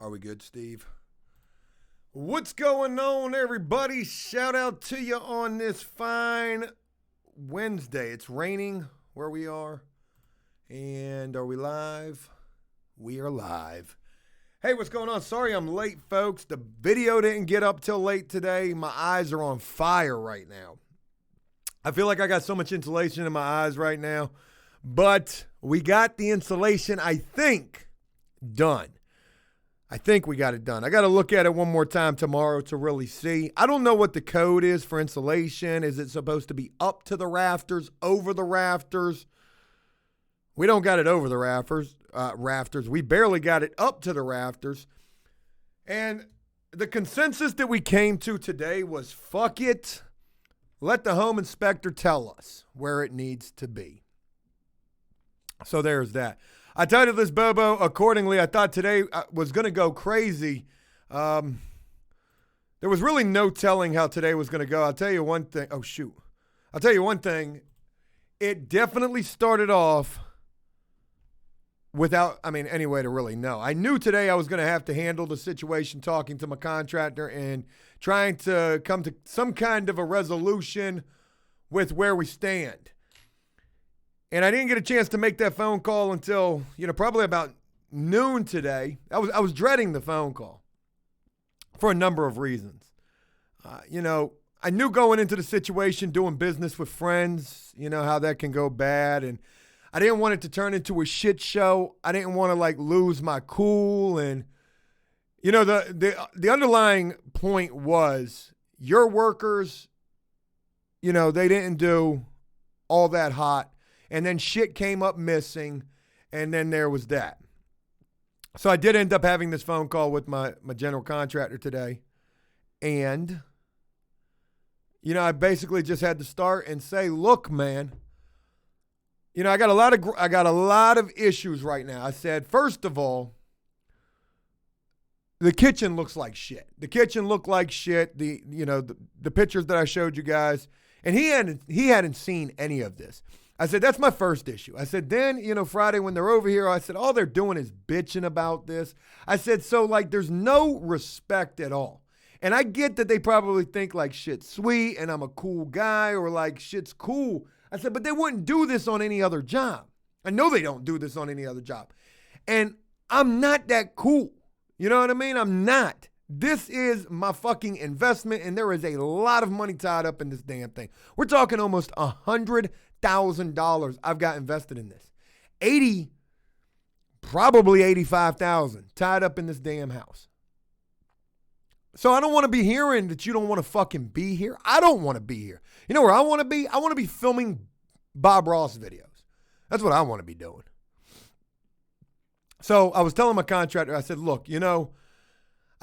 Are we good, Steve? What's going on, everybody? Shout out to you on this fine Wednesday. It's raining where we are. And are we live? We are live. Hey, what's going on? Sorry I'm late, folks. The video didn't get up till late today. My eyes are on fire right now. I feel like I got so much insulation in my eyes right now. But we got the insulation, I think, done. I think we got it done. I got to look at it one more time tomorrow to really see. I don't know what the code is for insulation. Is it supposed to be up to the rafters, over the rafters? We don't got it over the rafters. We barely got it up to the rafters. And the consensus that we came to today was, fuck it. Let the home inspector tell us where it needs to be. So there's that. I titled this Bobo accordingly. I thought today was going to go crazy. There was really no telling how today was going to go. I'll tell you one thing. Oh, shoot. I'll tell you one thing. It definitely started off without, any way to really know. I knew today I was going to have to handle the situation talking to my contractor and trying to come to some kind of a resolution with where we stand. And I didn't get a chance to make that phone call until, probably about noon today. I was dreading the phone call for a number of reasons. I knew going into the situation, doing business with friends, how that can go bad. And I didn't want it to turn into a shit show. I didn't want to lose my cool. And, the underlying point was your workers, they didn't do all that hot. And then shit came up missing, and then there was that. So I did end up having this phone call with my general contractor today. And, I basically just had to start and say, look, man, I got a lot of issues right now. I said, first of all, the kitchen looks like shit. The kitchen looked like shit. The pictures that I showed you guys, and he hadn't seen any of this. I said, that's my first issue. I said, then, Friday when they're over here, I said, all they're doing is bitching about this. I said, so there's no respect at all. And I get that they probably think shit's sweet and I'm a cool guy or shit's cool. I said, but they wouldn't do this on any other job. I know they don't do this on any other job. And I'm not that cool. You know what I mean? I'm not. This is my fucking investment, and there is a lot of money tied up in this damn thing. We're talking almost $100,000 I've got invested in this. Probably $85,000 tied up in this damn house. So I don't want to be hearing that you don't want to fucking be here. I don't want to be here. You know where I want to be? I want to be filming Bob Ross videos. That's what I want to be doing. So I was telling my contractor, I said, look,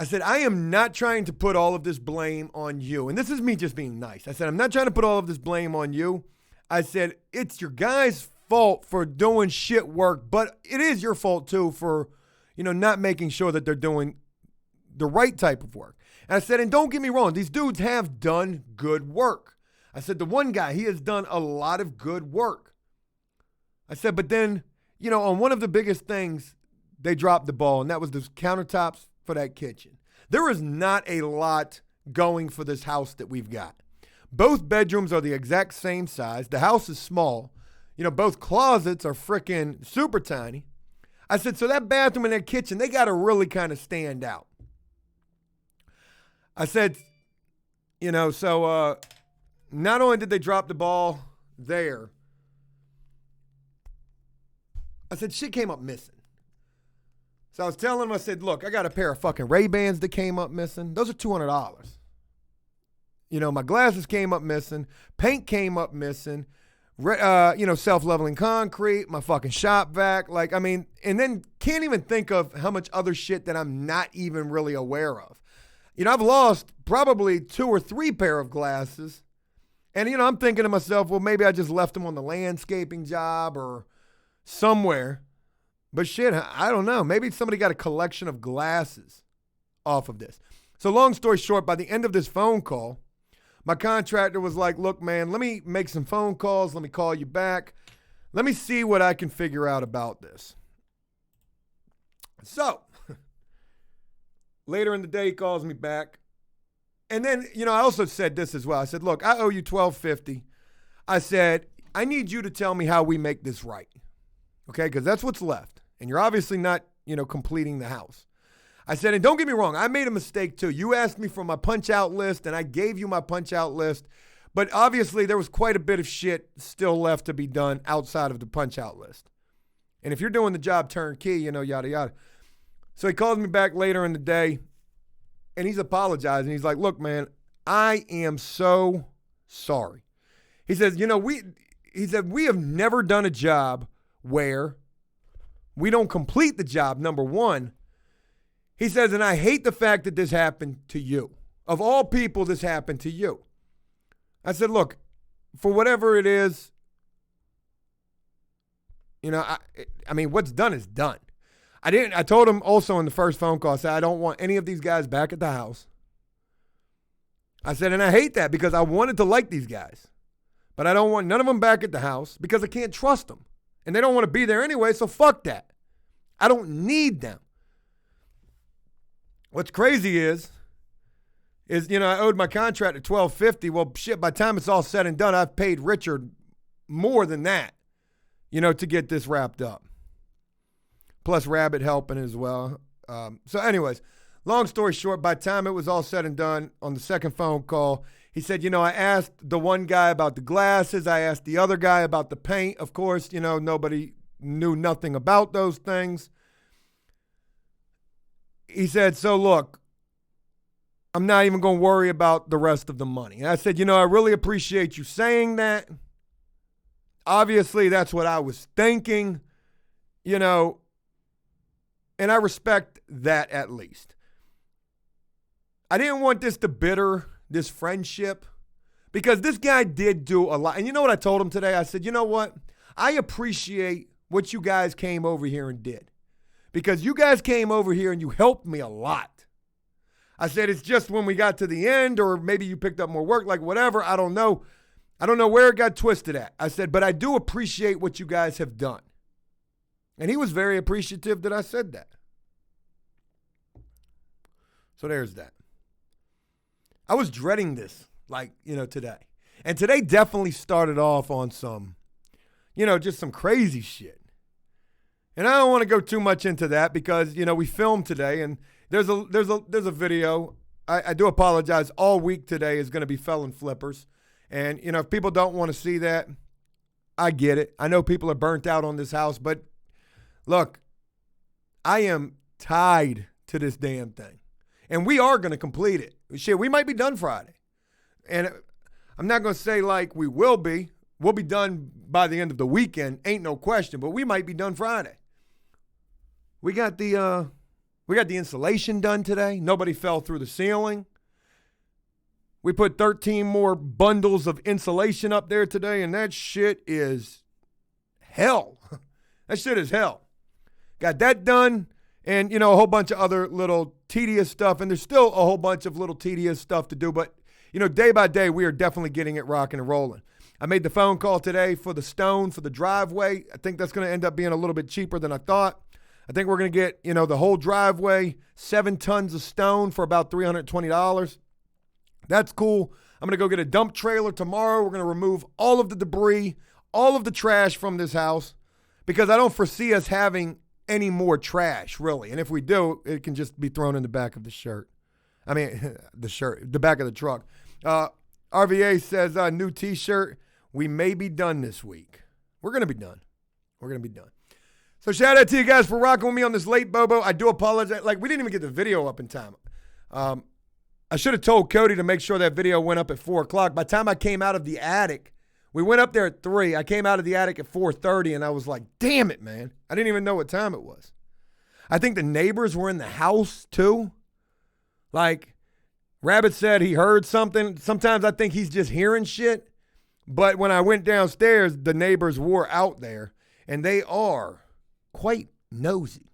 I said, I am not trying to put all of this blame on you. And this is me just being nice. I said, I'm not trying to put all of this blame on you. I said, it's your guys' fault for doing shit work, but it is your fault too for, not making sure that they're doing the right type of work. And I said, and don't get me wrong, these dudes have done good work. I said, the one guy, he has done a lot of good work. I said, but then, on one of the biggest things, they dropped the ball, and that was the countertops for that kitchen. There is not a lot going for this house that we've got. Both bedrooms are the exact same size. The house is small. Both closets are freaking super tiny. I said, so that bathroom and that kitchen, they got to really kind of stand out. I said, so not only did they drop the ball there, I said, shit came up missing. So I was telling him, I said, look, I got a pair of fucking Ray-Bans that came up missing. Those are $200. My glasses came up missing. Paint came up missing. Self-leveling concrete, my fucking shop vac. And then can't even think of how much other shit that I'm not even really aware of. I've lost probably 2 or 3 pair of glasses. And, I'm thinking to myself, well, maybe I just left them on the landscaping job or somewhere. But shit, I don't know. Maybe somebody got a collection of glasses off of this. So long story short, by the end of this phone call, my contractor was like, look, man, let me make some phone calls. Let me call you back. Let me see what I can figure out about this. So Later in the day, he calls me back. And then, I also said this as well. I said, look, I owe you $1,250. I said, I need you to tell me how we make this right. Okay, because that's what's left. And you're obviously not, completing the house. I said, and don't get me wrong, I made a mistake too. You asked me for my punch-out list, and I gave you my punch-out list. But obviously, there was quite a bit of shit still left to be done outside of the punch-out list. And if you're doing the job turnkey, yada, yada. So he calls me back later in the day, and he's apologizing. He's like, look, man, I am so sorry. He says, we have never done a job where we don't complete the job, number one. He says, and I hate the fact that this happened to you. Of all people, this happened to you. I said, look, for whatever it is, I mean, what's done is done. I told him also in the first phone call, I said, I don't want any of these guys back at the house. I said, and I hate that because I wanted to like these guys. But I don't want none of them back at the house because I can't trust them. And they don't want to be there anyway, so fuck that. I don't need them. What's crazy is I owed my contract at $1,250. Well, shit, by the time it's all said and done, I've paid Richard more than that, to get this wrapped up. Plus Rabbit helping as well. So anyways, long story short, by the time it was all said and done on the second phone call, he said, I asked the one guy about the glasses. I asked the other guy about the paint. Of course, nobody knew nothing about those things. He said, so look, I'm not even going to worry about the rest of the money. And I said, I really appreciate you saying that. Obviously, that's what I was thinking, and I respect that at least. I didn't want this to bitter this friendship because this guy did do a lot. And you know what I told him today? I said, you know what? I appreciate what you guys came over here and did because you guys came over here and you helped me a lot. I said, it's just when we got to the end or maybe you picked up more work, like whatever. I don't know. I don't know where it got twisted at. I said, but I do appreciate what you guys have done. And he was very appreciative that I said that. So there's that. I was dreading this, today. And today definitely started off on some, just some crazy shit. And I don't want to go too much into that because, we filmed today and there's a video. I do apologize. All week today is going to be felon flippers. And, if people don't want to see that, I get it. I know people are burnt out on this house, but look, I am tied to this damn thing. And we are going to complete it. Shit, we might be done Friday. And I'm not going to say like we will be. We'll be done by the end of the weekend, ain't no question, but we might be done Friday. We got the insulation done today. Nobody fell through the ceiling. We put 13 more bundles of insulation up there today, and that shit is hell. That shit is hell. Got that done. And, a whole bunch of other little tedious stuff. And there's still a whole bunch of little tedious stuff to do. But, day by day, we are definitely getting it rocking and rolling. I made the phone call today for the stone for the driveway. I think that's going to end up being a little bit cheaper than I thought. I think we're going to get, the whole driveway, 7 tons of stone for about $320. That's cool. I'm going to go get a dump trailer tomorrow. We're going to remove all of the debris, all of the trash from this house because I don't foresee us having any more trash, really. And if we do, it can just be thrown in the back of the shirt. I mean, the back of the truck. RVA says, new T-shirt. We may be done this week. We're going to be done. So shout out to you guys for rocking with me on this late Bobo. I do apologize. We didn't even get the video up in time. I should have told Cody to make sure that video went up at 4 o'clock. By the time I came out of the attic, we went up there at 3. I came out of the attic at 4:30, and I was like, damn it, man. I didn't even know what time it was. I think the neighbors were in the house, too. Rabbit said he heard something. Sometimes I think he's just hearing shit. But when I went downstairs, the neighbors were out there, and they are quite nosy.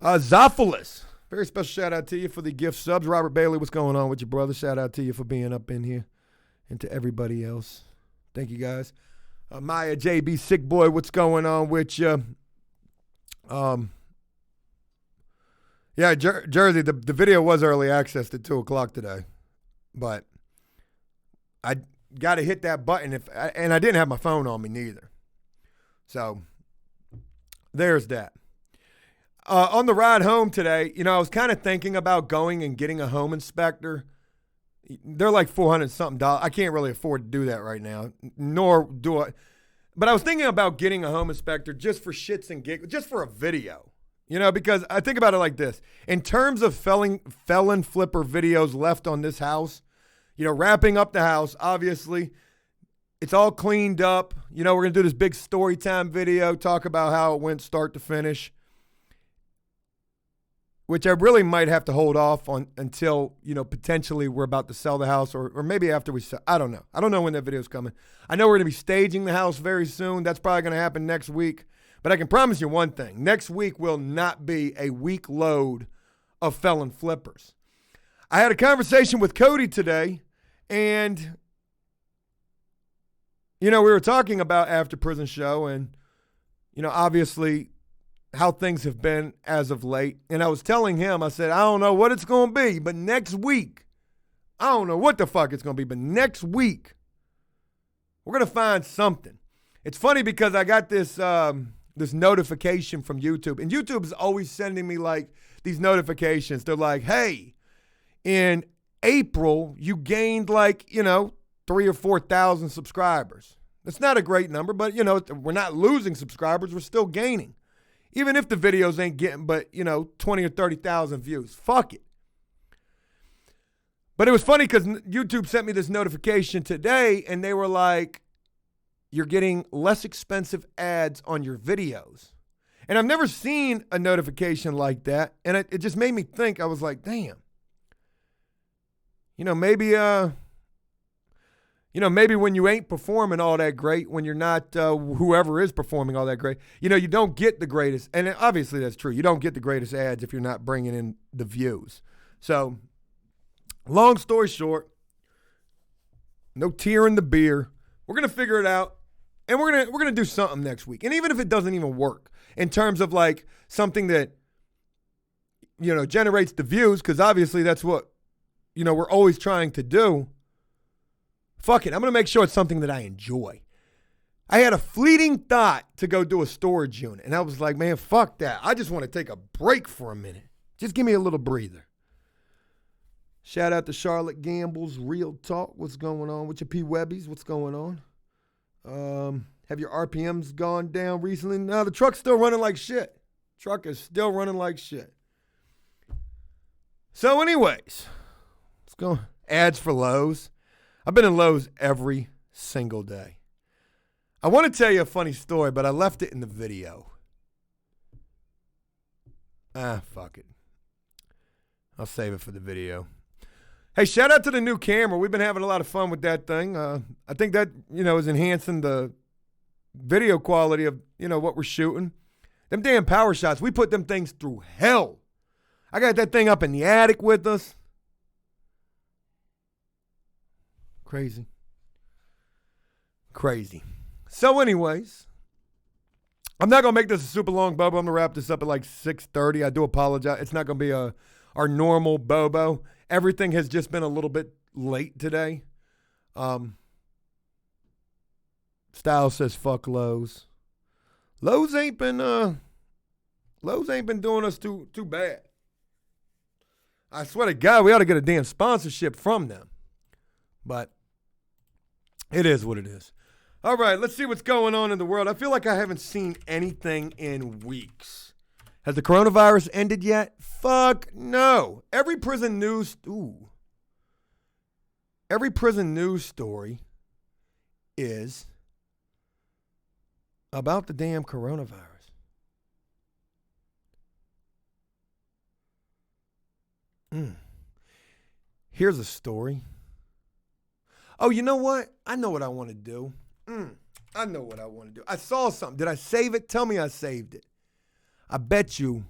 Zophilus. Very special shout out to you for the gift subs. Robert Bailey, what's going on with you, brother? Shout out to you for being up in here. And to everybody else. Thank you, guys. Maya JB Sick Boy, what's going on with you? Yeah, Jersey, the video was early access at 2 o'clock today. But I got to hit that button, and I didn't have my phone on me neither. So there's that. On the ride home today, I was kind of thinking about going and getting a home inspector. They're like $400-something. I can't really afford to do that right now, nor do I. But I was thinking about getting a home inspector just for shits and giggles, just for a video. Because I think about it like this. In terms of felon flipper videos left on this house, wrapping up the house, obviously, it's all cleaned up. We're going to do this big story time video, talk about how it went start to finish, which I really might have to hold off on until, potentially we're about to sell the house or maybe after we sell. I don't know. I don't know when that video is coming. I know we're going to be staging the house very soon. That's probably going to happen next week. But I can promise you one thing. Next week will not be a week load of felon flippers. I had a conversation with Cody today, and, we were talking about After Prison Show and, obviously how things have been as of late. And I was telling him, I said, I don't know what it's going to be, but next week, I don't know what the fuck it's going to be, but next week, we're going to find something. It's funny because I got this notification from YouTube, and YouTube is always sending me like these notifications. They're like, hey, in April, you gained 3,000 or 4,000 subscribers. That's not a great number, but, we're not losing subscribers. We're still gaining. Even if the videos ain't getting but, 20 or 30,000 views. Fuck it. But it was funny because YouTube sent me this notification today, and they were like, you're getting less expensive ads on your videos. And I've never seen a notification like that. And it just made me think. I was like, damn. Maybe when you ain't performing all that great, when you're not whoever is performing all that great, you don't get the greatest. And obviously that's true. You don't get the greatest ads if you're not bringing in the views. So long story short, no tear in the beer. We're going to figure it out. And we're gonna do something next week. And even if it doesn't even work in terms of like something that, generates the views, because obviously that's what, we're always trying to do. Fuck it. I'm going to make sure it's something that I enjoy. I had a fleeting thought to go do a storage unit. And I was like, man, fuck that. I just want to take a break for a minute. Just give me a little breather. Shout out to Charlotte Gamble's Real Talk. What's going on with your P. Webbies? What's going on? Have your RPMs gone down recently? No, the truck's still running like shit. Truck is still running like shit. So anyways, let's go. Ads for Lowe's. I've been in Lowe's every single day. I want to tell you a funny story, but I left it in the video. Fuck it. I'll save it for the video. Hey, shout out to the new camera. We've been having a lot of fun with that thing. I think that, is enhancing the video quality of, what we're shooting. Them damn power shots, we put them things through hell. I got that thing up in the attic with us. Crazy. So anyways, I'm not going to make this a super long Bobo. I'm going to wrap this up at like 6:30. I do apologize. It's not going to be our normal Bobo. Everything has just been a little bit late today. Style says fuck Lowe's. Lowe's ain't been doing us too bad. I swear to God, we ought to get a damn sponsorship from them. But it is what it is. All right, let's see what's going on in the world. I feel like I haven't seen anything in weeks. Has the coronavirus ended yet? Fuck no. Every prison news story is about the damn coronavirus. Here's a story. Oh, you know what? I know what I want to do. I know what I want to do. I saw something. Did I save it? Tell me I saved it. I bet you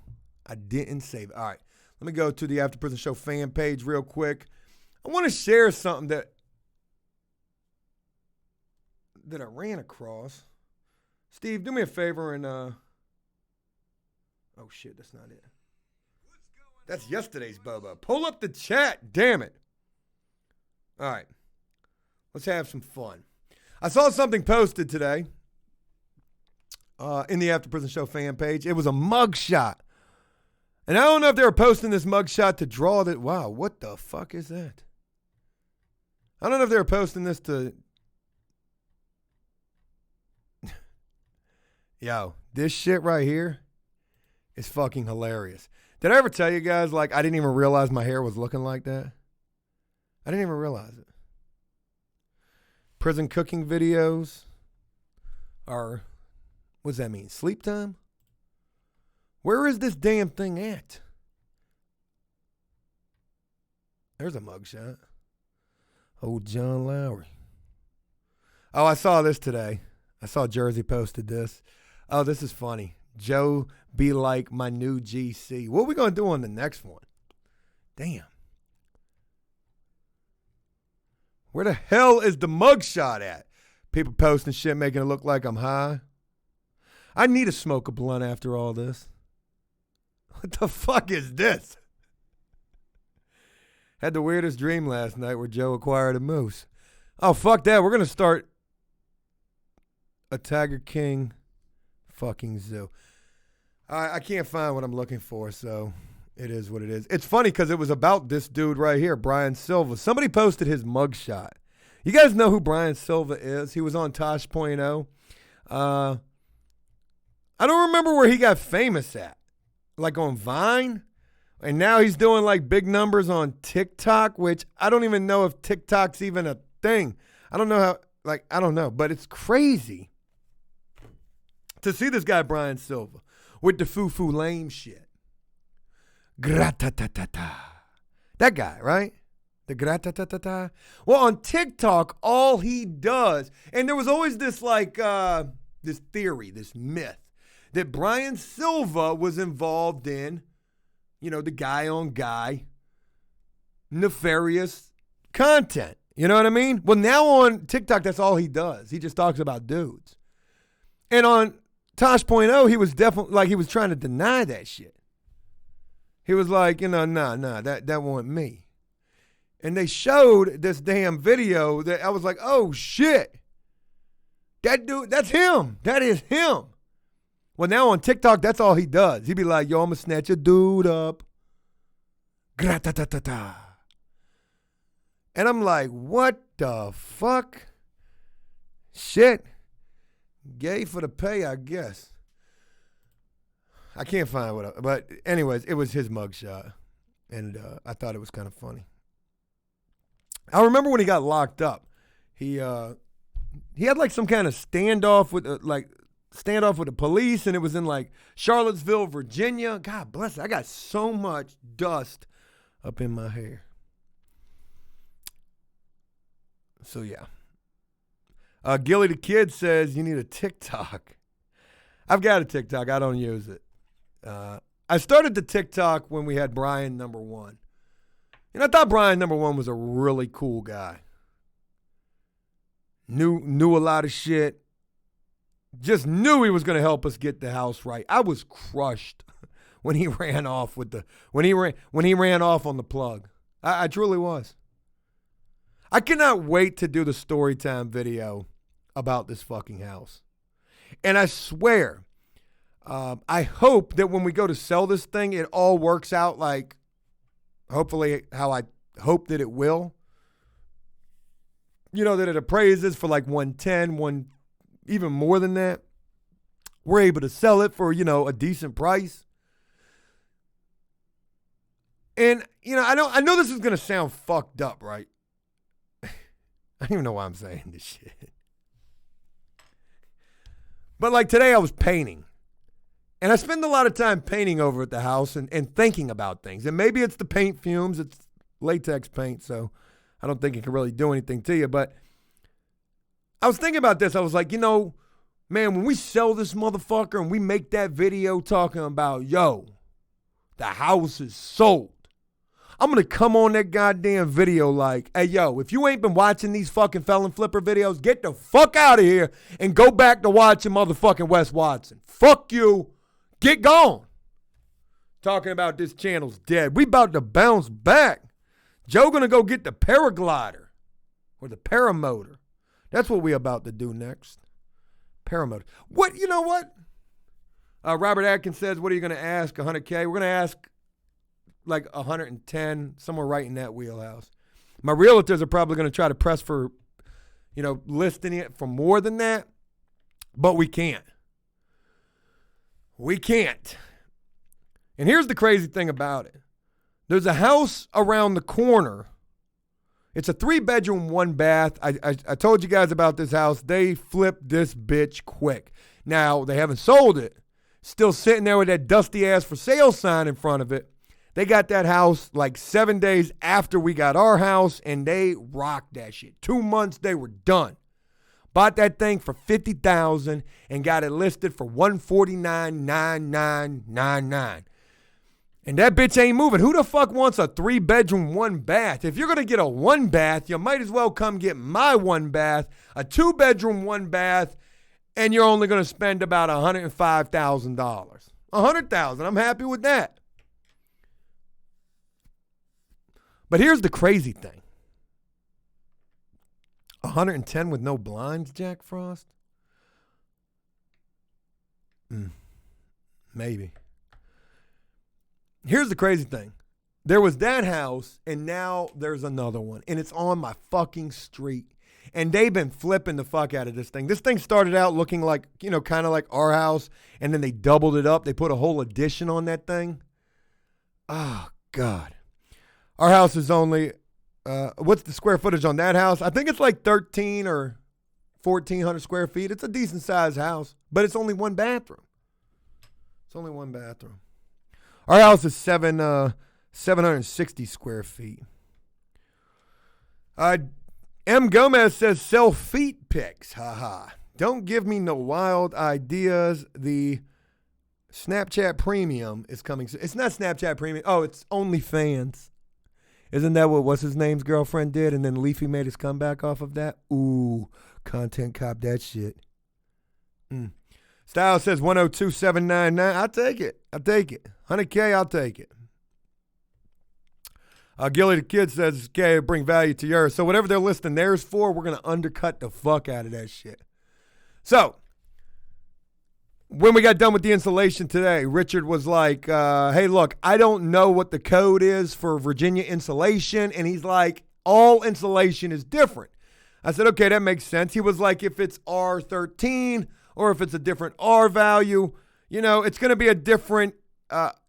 I didn't save it. All right. Let me go to the After Prison Show fan page real quick. I want to share something that I ran across. Steve, do me a favor and oh shit, that's not it. What's going That's yesterday's Bobo. Pull up the chat, damn it. All right. Let's have some fun. I saw something posted today in the After Prison Show fan page. It was a mugshot. And I don't know if they were posting this mugshot to draw that. Wow, what the fuck is that? I don't know if they were posting this to. Yo, this shit right here is fucking hilarious. Did I ever tell you guys, like, I didn't even realize my hair was looking like that? I didn't even realize it. Prison cooking videos are, what does that mean? Sleep time? Where is this damn thing at? There's a mugshot. Old John Lowry. Oh, I saw this today. I saw Jersey posted this. Oh, this is funny. Joe be like my new GC. What are we going to do on the next one? Damn. Where the hell is the mugshot at? People posting shit making it look like I'm high. I need to smoke a blunt after all this. What the fuck is this? Had the weirdest dream last night where Joe acquired a moose. Oh, fuck that. We're going to start a Tiger King fucking zoo. I can't find what I'm looking for, so it is what it is. It's funny because it was about this dude right here, Brian Silva. Somebody posted his mugshot. You guys know who Brian Silva is? He was on Tosh.0. I don't remember where he got famous at. Like on Vine? And now he's doing like big numbers on TikTok, which I don't even know if TikTok's even a thing. I don't know how, like, I don't know. But it's crazy to see this guy, Brian Silva, with the foo-foo lame shit. Gratatatata. That guy, right? The gratatatata. Well, on TikTok, all he does, and there was always this like, this theory, this myth, that Brian Silva was involved in, you know, the guy-on-guy nefarious content. You know what I mean? Well, now on TikTok, that's all he does. He just talks about dudes. And on Tosh.0, he was definitely, like, he was trying to deny that shit. He was like, you know, nah, that wasn't me. And they showed this damn video that I was like, oh, shit. That dude, that's him. That is him. Well, now on TikTok, that's all he does. He'd be like, yo, I'm going to snatch a dude up. Gratatatata. And I'm like, what the fuck? Shit. Gay for the pay, I guess. I can't find what, but anyways, it was his mugshot. And I thought it was kind of funny. I remember when he got locked up, he had like some kind of standoff with the police, and it was in like Charlottesville, Virginia. God bless it. I got so much dust up in my hair. So yeah. Gilly the Kid says you need a TikTok. I've got a TikTok. I don't use it. I started the TikTok when we had Brian number 1. And I thought Brian number 1 was a really cool guy. Knew a lot of shit. Just knew he was going to help us get the house right. I was crushed when he ran off when he ran off on the plug. I truly was. I cannot wait to do the story time video about this fucking house. And I swear, I hope that when we go to sell this thing, it all works out like, hopefully how I hope that it will. You know, that it appraises for like 110, even more than that. We're able to sell it for, you know, a decent price. And, you know, I know this is going to sound fucked up, right? I don't even know why I'm saying this shit. But like today I was painting. And I spend a lot of time painting over at the house and thinking about things. And maybe it's the paint fumes. It's latex paint, so I don't think it can really do anything to you. But I was thinking about this. I was like, you know, man, when we sell this motherfucker and we make that video talking about, yo, the house is sold, I'm going to come on that goddamn video like, hey, yo, if you ain't been watching these fucking Felon Flipper videos, get the fuck out of here and go back to watching motherfucking Wes Watson. Fuck you. Get gone. talking about this channel's dead. We about to bounce back. Joe gonna go get the paraglider or the paramotor. That's what we about to do next. Paramotor. What? You know what? Robert Atkins says, what are you going to ask? 100K? We're going to ask like 110, somewhere right in that wheelhouse. My realtors are probably going to try to press for, listing it for more than that, but we can't. We can't. And here's the crazy thing about it. There's a house around the corner. It's a 3-bedroom, 1-bath. I told you guys about this house. They flipped this bitch quick. Now, they haven't sold it. Still sitting there with that dusty ass for sale sign in front of it. They got that house like 7 days after we got our house, and they rocked that shit. 2 months, they were done. Bought that thing for $50,000 and got it listed for $149,999. And that bitch ain't moving. Who the fuck wants a 3-bedroom, 1-bath? If you're going to get a 1-bath, you might as well come get my 1-bath, a 2-bedroom, 1-bath, and you're only going to spend about $105,000. $100,000. I'm happy with that. But here's the crazy thing. 110 with no blinds, Jack Frost? Maybe. Here's the crazy thing. There was that house, and now there's another one, and it's on my fucking street. And they've been flipping the fuck out of this thing. This thing started out looking like, kind of like our house, and then they doubled it up. They put a whole addition on that thing. Oh, God. Our house is only, what's the square footage on that house? I think it's like 13 or 1,400 square feet. It's a decent-sized house, but it's only 1 bathroom. It's only 1 bathroom. Our house is 760 square feet. M. Gomez says, sell feet pics. Haha. Don't give me no wild ideas. The Snapchat Premium is coming soon. It's not Snapchat Premium. Oh, it's OnlyFans. Isn't that what what's his name's girlfriend did? And then Leafy made his comeback off of that? Ooh, content cop that shit. Style says 102,799. I'll take it. 100K, I'll take it. Gilly the Kid says, okay, bring value to yours. So whatever they're listing theirs for, we're going to undercut the fuck out of that shit. So when we got done with the installation today, Richard was like, hey, look, I don't know what the code is for Virginia insulation. And he's like, all insulation is different. I said, okay, that makes sense. He was like, if it's R13 or if it's a different R value, it's going to be a different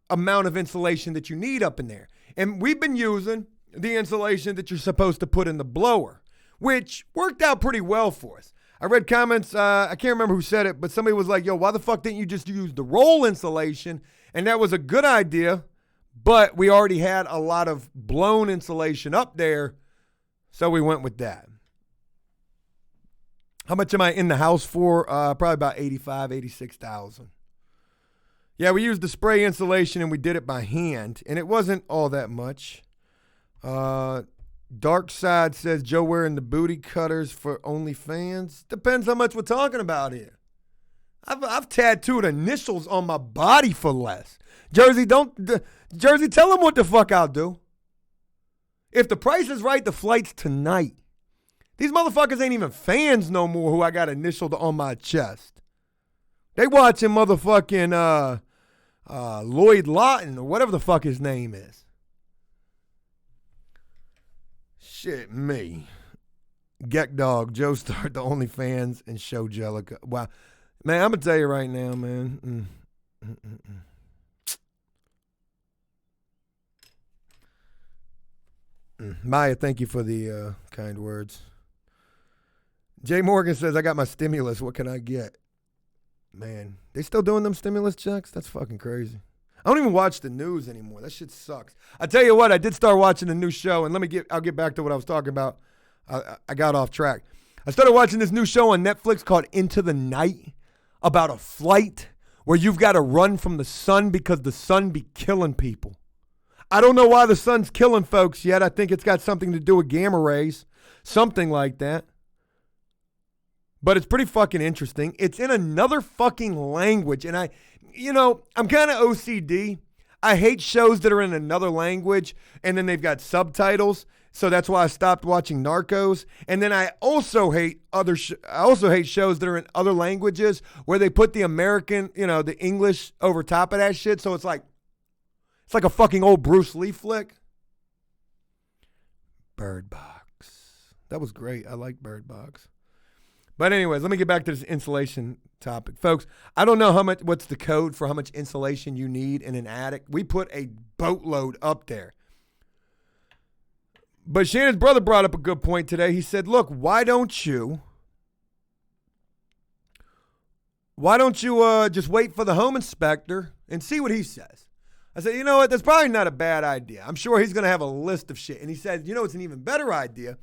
amount of insulation that you need up in there. And we've been using the insulation that you're supposed to put in the blower, which worked out pretty well for us. I read comments, I can't remember who said it, but somebody was like, yo, why the fuck didn't you just use the roll insulation? And that was a good idea, but we already had a lot of blown insulation up there, so we went with that. How much am I in the house for? Probably about $86,000. Yeah, we used the spray insulation and we did it by hand, and it wasn't all that much. Dark Side says, Joe wearing the booty cutters for OnlyFans. Depends how much we're talking about here. I've tattooed initials on my body for less. Jersey, tell them what the fuck I'll do. If the price is right, the flight's tonight. These motherfuckers ain't even fans no more who I got initialed on my chest. They watching motherfucking Lloyd Lawton or whatever the fuck his name is. Shit me. Geck Dog, Joe start the OnlyFans and show Jellica. Wow. Man, I'm going to tell you right now, man. Maya, thank you for the kind words. Jay Morgan says, I got my stimulus. What can I get? Man, they still doing them stimulus checks? That's fucking crazy. I don't even watch the news anymore. That shit sucks. I tell you what, I did start watching a new show, and I'll get back to what I was talking about. I got off track. I started watching this new show on Netflix called Into the Night about a flight where you've got to run from the sun because the sun be killing people. I don't know why the sun's killing folks yet. I think it's got something to do with gamma rays, something like that. But it's pretty fucking interesting. It's in another fucking language. And I'm kind of OCD. I hate shows that are in another language and then they've got subtitles. So that's why I stopped watching Narcos. And then I also hate shows that are in other languages where they put the American, the English over top of that shit. So it's like a fucking old Bruce Lee flick. Bird Box. That was great. I like Bird Box. But anyways, let me get back to this insulation topic. Folks, I don't know what's the code for how much insulation you need in an attic. We put a boatload up there. But Shannon's brother brought up a good point today. He said, look, why don't you just wait for the home inspector and see what he says? I said, you know what? That's probably not a bad idea. I'm sure he's going to have a list of shit. And he said, it's an even better idea.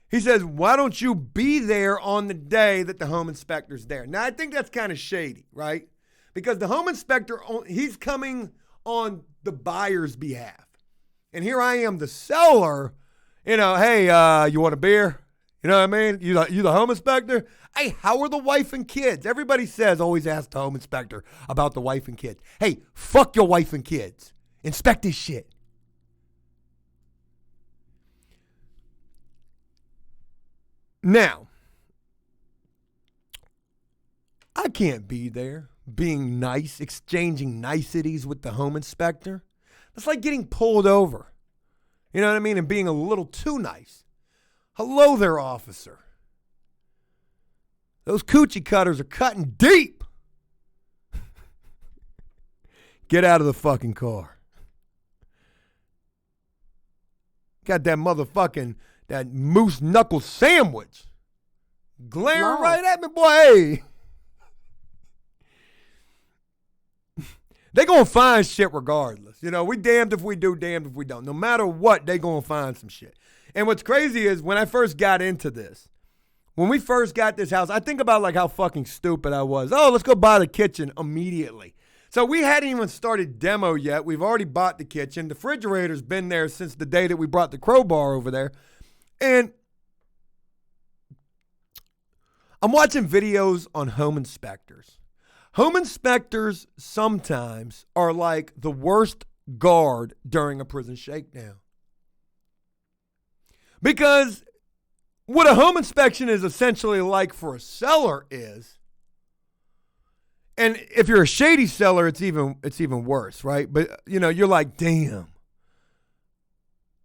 He says, why don't you be there on the day that the home inspector's there? Now, I think that's kind of shady, right? Because the home inspector, he's coming on the buyer's behalf. And here I am, the seller, hey, you want a beer? You know what I mean? You the home inspector? Hey, how are the wife and kids? Everybody says, always ask the home inspector about the wife and kids. Hey, fuck your wife and kids. Inspect this shit. Now, I can't be there being nice, exchanging niceties with the home inspector. That's like getting pulled over. You know what I mean? And being a little too nice. Hello there, officer. Those coochie cutters are cutting deep. Get out of the fucking car. Got that moose knuckle sandwich glaring right at me, boy. Hey. They gonna find shit regardless. We damned if we do, damned if we don't. No matter what, they gonna find some shit. And what's crazy is when I first got into this, when we first got this house, I think about like how fucking stupid I was. Oh, let's go buy the kitchen immediately. So we hadn't even started demo yet. We've already bought the kitchen. The refrigerator's been there since the day that we brought the crowbar over there. And I'm watching videos on home inspectors. Home inspectors sometimes are like the worst guard during a prison shakedown. Because what a home inspection is essentially like for a seller is, and if you're a shady seller, it's even worse, right? But, you're like, damn,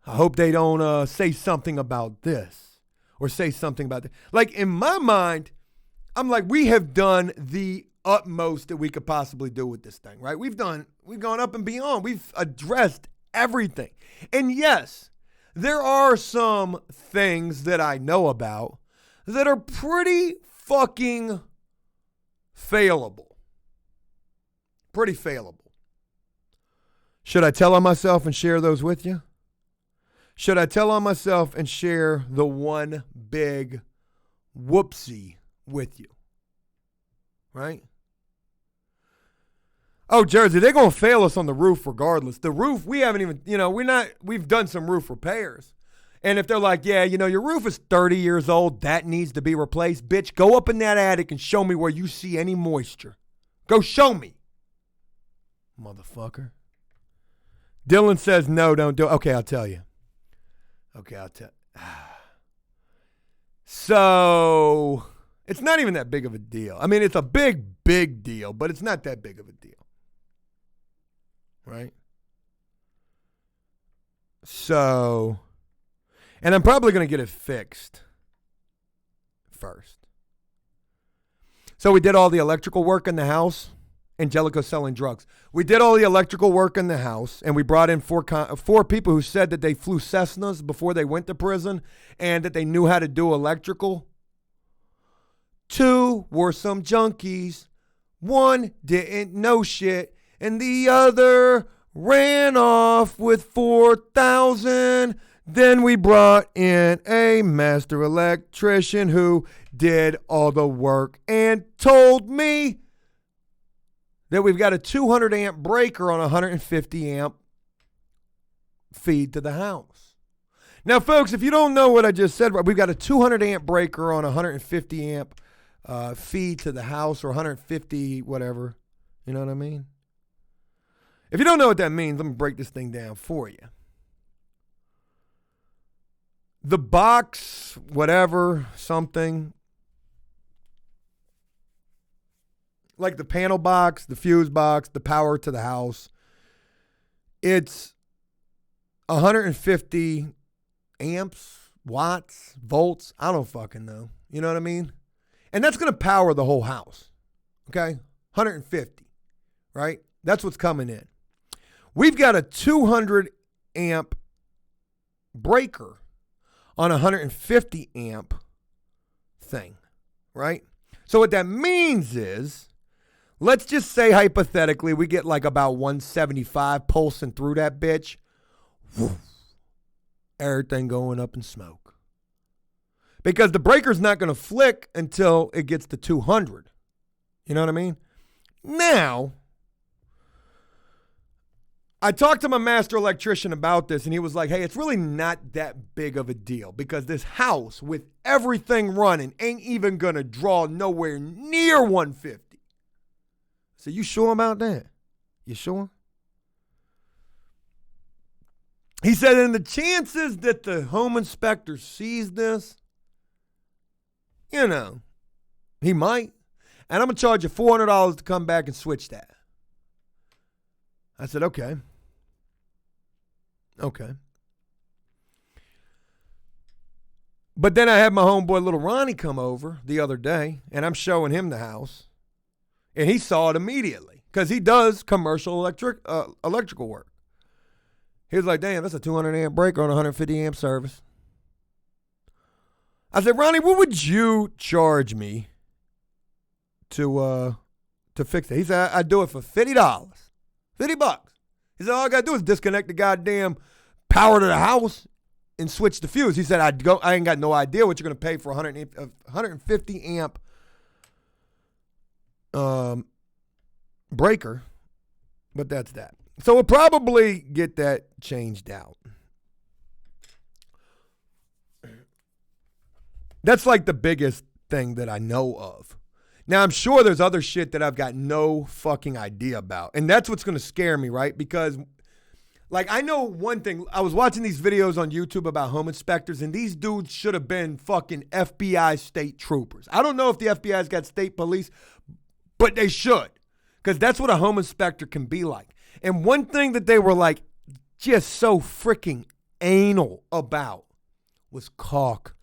I hope they don't say something about this or say something about that. Like, in my mind, I'm like, we have done the utmost that we could possibly do with this thing, right? We've gone up and beyond. We've addressed everything. And yes, there are some things that I know about that are pretty fucking failable. Pretty failable. Should I tell on myself and share those with you? Should I tell on myself and share the one big whoopsie with you? Right? Oh, Jersey, they're going to fail us on the roof regardless. The roof, we haven't even, we've done some roof repairs. And if they're like, yeah, your roof is 30 years old, that needs to be replaced. Bitch, go up in that attic and show me where you see any moisture. Go show me. Motherfucker. Dylan says, no, don't do it. Okay, I'll tell you. So, it's not even that big of a deal. I mean, it's a big, big deal, but it's not that big of a deal. Right? So, and I'm probably going to get it fixed first. So we did all the electrical work in the house. Angelica's selling drugs. We did all the electrical work in the house, and we brought in four people who said that they flew Cessnas before they went to prison and that they knew how to do electrical. 2 were some junkies. 1 didn't know shit, and the other ran off with 4,000. Then we brought in a master electrician who did all the work and told me that we've got a 200 amp breaker on a 150 amp feed to the house. Now, folks, if you don't know what I just said, we've got a 200 amp breaker on a 150 amp feed to the house, or 150 whatever. You know what I mean? If you don't know what that means, let me break this thing down for you. The box, whatever, something, like the panel box, the fuse box, the power to the house, it's 150 amps, watts, volts. I don't fucking know. You know what I mean? And that's going to power the whole house. Okay? 150, right? That's what's coming in. We've got a 200 amp breaker on a 150 amp thing, right? So what that means is, let's just say hypothetically we get like about 175 pulsing through that bitch. Woof, everything going up in smoke. Because the breaker's not going to flick until it gets to 200. You know what I mean? Now, I talked to my master electrician about this, and he was like, hey, it's really not that big of a deal because this house with everything running ain't even going to draw nowhere near 150. So you sure about that? You sure? He said, and the chances that the home inspector sees this, you know, he might. And I'm going to charge you $400 to come back and switch that. I said, okay. Okay. But then I had my homeboy little Ronnie come over the other day, and I'm showing him the house. And he saw it immediately because he does commercial electrical work. He was like, damn, that's a 200 amp breaker on a 150 amp service. I said, Ronnie, what would you charge me to fix it? He said, I'd do it for $50. $50. He said, all I got to do is disconnect the goddamn power to the house and switch the fuse. He said, I ain't got no idea what you're going to pay for a 150 amp breaker, but that's that. So we'll probably get that changed out. That's like the biggest thing that I know of. Now, I'm sure there's other shit that I've got no fucking idea about. And that's what's going to scare me, right? Because, like, I know one thing. I was watching these videos on YouTube about home inspectors, and these dudes should have been fucking FBI state troopers. I don't know if the FBI's got state police, but they should. Because that's what a home inspector can be like. And one thing that they were, like, just so freaking anal about was caulk.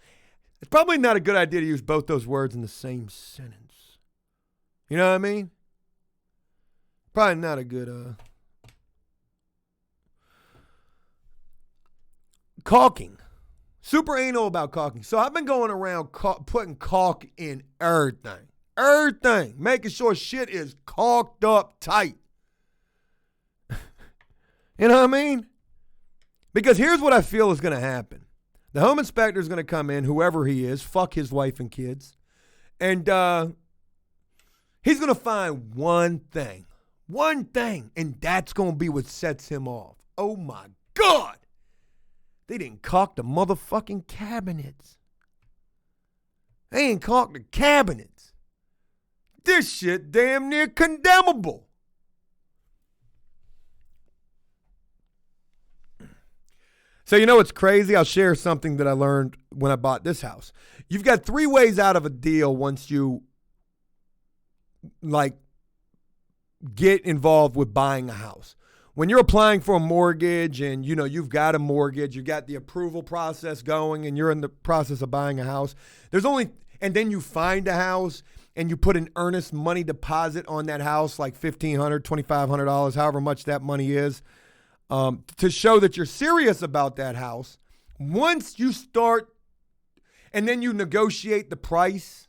It's probably not a good idea to use both those words in the same sentence. You know what I mean? Probably not a good, caulking. Super anal about caulking. So I've been going around putting caulk in everything. Everything. Making sure shit is caulked up tight. You know what I mean? Because here's what I feel is going to happen. The home inspector is going to come in, whoever he is, fuck his wife and kids. And, he's going to find one thing, and that's going to be what sets him off. Oh, my God. They didn't caulk the motherfucking cabinets. They ain't caulked the cabinets. This shit damn near condemnable. So you know what's crazy? I'll share something that I learned when I bought this house. You've got 3 ways out of a deal once you like get involved with buying a house. When you're applying for a mortgage and you know you've got a mortgage, you got the approval process going and you're in the process of buying a house, and then you find a house and you put an earnest money deposit on that house, like $1,500, $2,500, however much that money is, to show that you're serious about that house. Once you start and then you negotiate the price,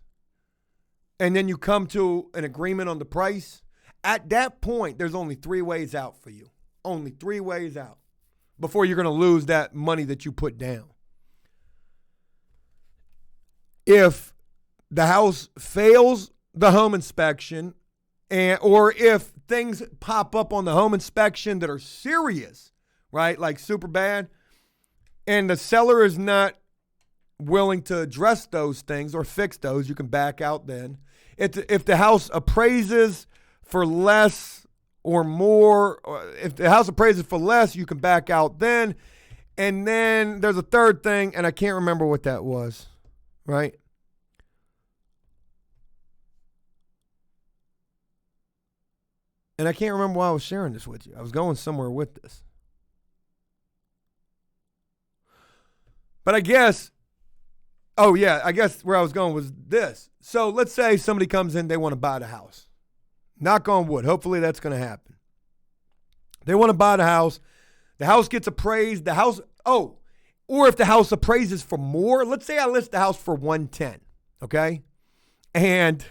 and then you come to an agreement on the price, at that point, there's only 3 ways out for you. Only 3 ways out before you're going to lose that money that you put down. If the house fails the home inspection, or if things pop up on the home inspection that are serious, right, like super bad, and the seller is not willing to address those things or fix those, you can back out then. If the house appraises for less or more. If the house appraises for less, you can back out then. And then there's a third thing, and I can't remember what that was, right? And I can't remember why I was sharing this with you. I was going somewhere with this. But I guess where I was going was this. So let's say somebody comes in, they want to buy the house. Knock on wood. Hopefully that's going to happen. They want to buy the house. The house gets appraised. Or if the house appraises for more, let's say I list the house for 110, okay? And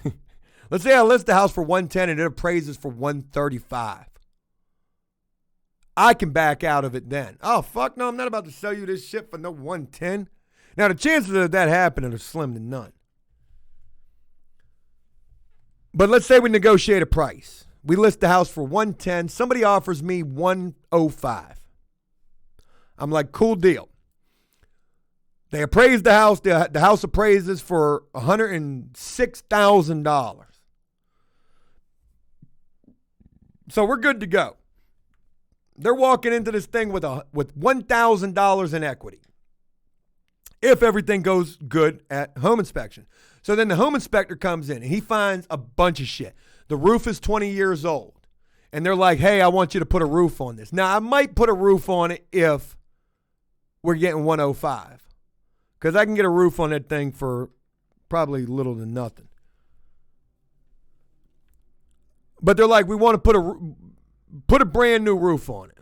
let's say I list the house for 110 and it appraises for 135. I can back out of it then. Oh, fuck no, I'm not about to sell you this shit for no 110. Now, the chances of that happening are slim to none. But let's say we negotiate a price. We list the house for 110. Somebody offers me 105. I'm like, cool deal. They appraise the house. The house appraises for $106,000. So we're good to go. They're walking into this thing with $1,000 in equity. If everything goes good at home inspection. So then the home inspector comes in and he finds a bunch of shit. The roof is 20 years old. And they're like, hey, I want you to put a roof on this. Now, I might put a roof on it if we're getting 105. Because I can get a roof on that thing for probably little to nothing. But they're like, we want to put a brand new roof on it.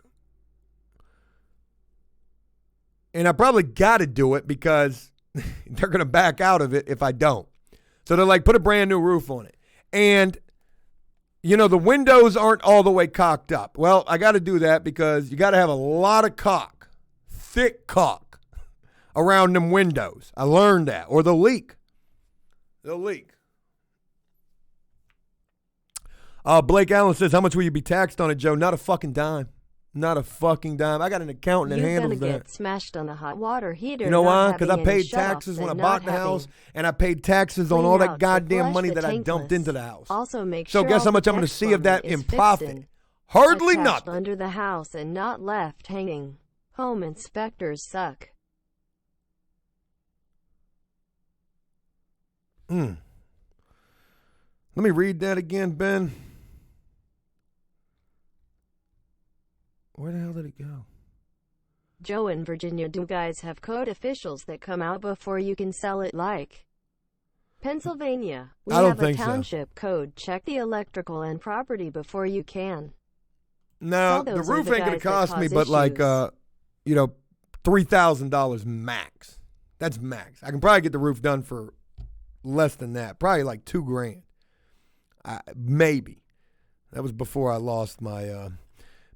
And I probably got to do it because they're going to back out of it if I don't. So they're like, put a brand new roof on it. And, the windows aren't all the way cocked up. Well, I got to do that because you got to have a lot of caulk, thick caulk around them windows. I learned that. Or they'll leak. Blake Allen says, how much will you be taxed on it, Joe? Not a fucking dime. Not a fucking dime. I got an accountant that handles that. You're going to get smashed on the hot water heater. You know why? Because I paid taxes when I bought the house, and I paid taxes on all that goddamn money that I dumped into the house. Also, make sure. So guess how much I'm going to see of that in profit? Hardly nothing. Under the house and not left hanging. Home inspectors suck. Let me read that again, Ben. Where the hell did it go? Joe, in Virginia, do guys have code officials that come out before you can sell it like Pennsylvania? We I don't have a think township code. Check the electrical and property before you can. No, the roof ain't going to cost me but like, $3,000 max. That's max. I can probably get the roof done for less than that. Probably like $2,000. Maybe. That was before I lost my...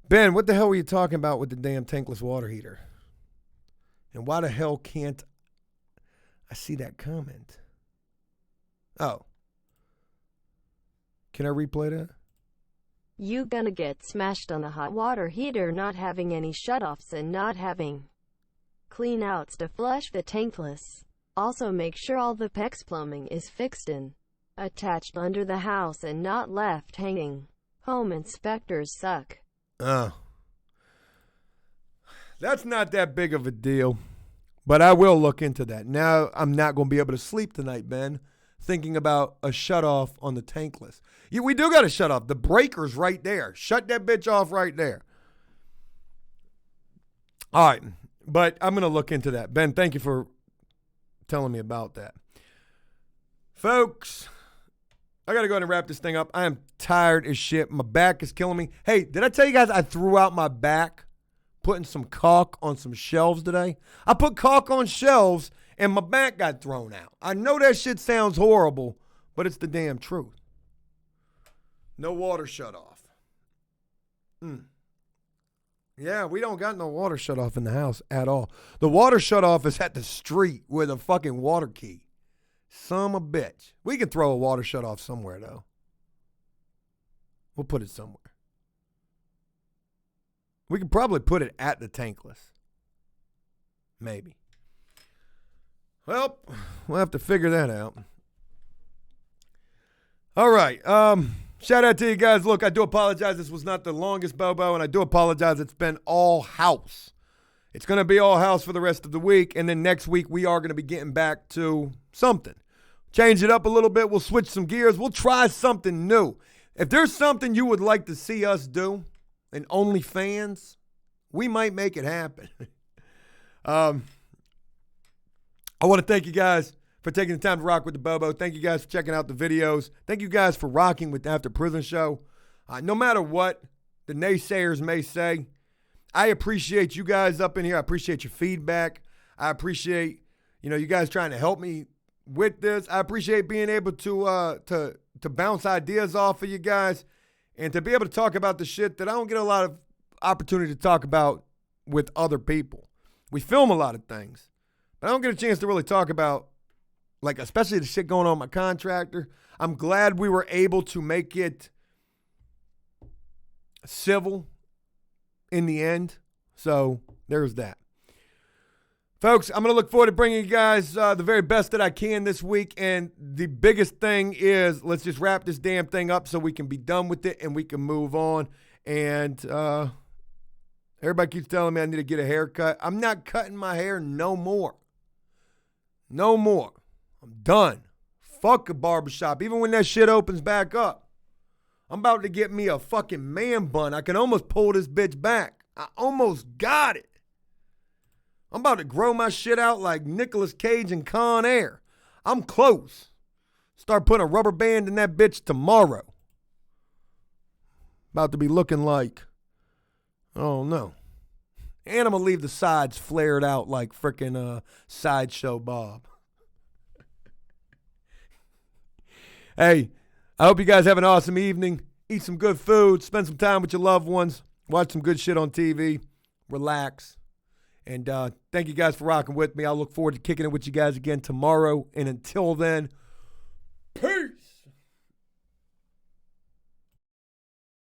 Ben, what the hell were you talking about with the damn tankless water heater? And why the hell can't I see that comment? Oh. Can I replay that? You gonna get smashed on the hot water heater not having any shutoffs and not having clean outs to flush the tankless. Also make sure all the PEX plumbing is fixed and attached under the house and not left hanging. Home inspectors suck. Oh. That's not that big of a deal, but I will look into that. Now I'm not going to be able to sleep tonight, Ben, thinking about a shutoff on the tankless. We do got a shutoff. The breaker's right there. Shut that bitch off right there. All right, but I'm going to look into that. Ben, thank you for telling me about that. Folks, I got to go ahead and wrap this thing up. I am tired as shit. My back is killing me. Hey, did I tell you guys I threw out my back putting some caulk on some shelves today? I put caulk on shelves and my back got thrown out. I know that shit sounds horrible, but it's the damn truth. No water shut off. Yeah, we don't got no water shut off in the house at all. The water shut off is at the street with a fucking water key. Son of a bitch. We can throw a water shut off somewhere, though. We'll put it somewhere. We could probably put it at the tankless. Maybe. Well, we'll have to figure that out. All right. shout out to you guys. Look, I do apologize. This was not the longest Bobo, and I do apologize. It's been all house. It's going to be all house for the rest of the week, and then next week we are going to be getting back to something. Change it up a little bit. We'll switch some gears. We'll try something new. If there's something you would like to see us do in OnlyFans, we might make it happen. I want to thank you guys for taking the time to rock with the Bobo. Thank you guys for checking out the videos. Thank you guys for rocking with the After Prison Show. No matter what the naysayers may say, I appreciate you guys up in here. I appreciate your feedback. I appreciate, you guys trying to help me with this. I appreciate being able to bounce ideas off of you guys and to be able to talk about the shit that I don't get a lot of opportunity to talk about with other people. We film a lot of things, but I don't get a chance to really talk about, like, especially the shit going on with my contractor. I'm glad we were able to make it civil in the end. So there's that. Folks, I'm going to look forward to bringing you guys the very best that I can this week. And the biggest thing is, let's just wrap this damn thing up so we can be done with it and we can move on. And everybody keeps telling me I need to get a haircut. I'm not cutting my hair no more. No more. I'm done. Fuck a barbershop. Even when that shit opens back up, I'm about to get me a fucking man bun. I can almost pull this bitch back. I almost got it. I'm about to grow my shit out like Nicolas Cage and Con Air. I'm close. Start putting a rubber band in that bitch tomorrow. About to be looking like, oh no. And I'm going to leave the sides flared out like frickin' Sideshow Bob. Hey, I hope you guys have an awesome evening. Eat some good food. Spend some time with your loved ones. Watch some good shit on TV. Relax. And thank you guys for rocking with me. I look forward to kicking it with you guys again tomorrow. And until then,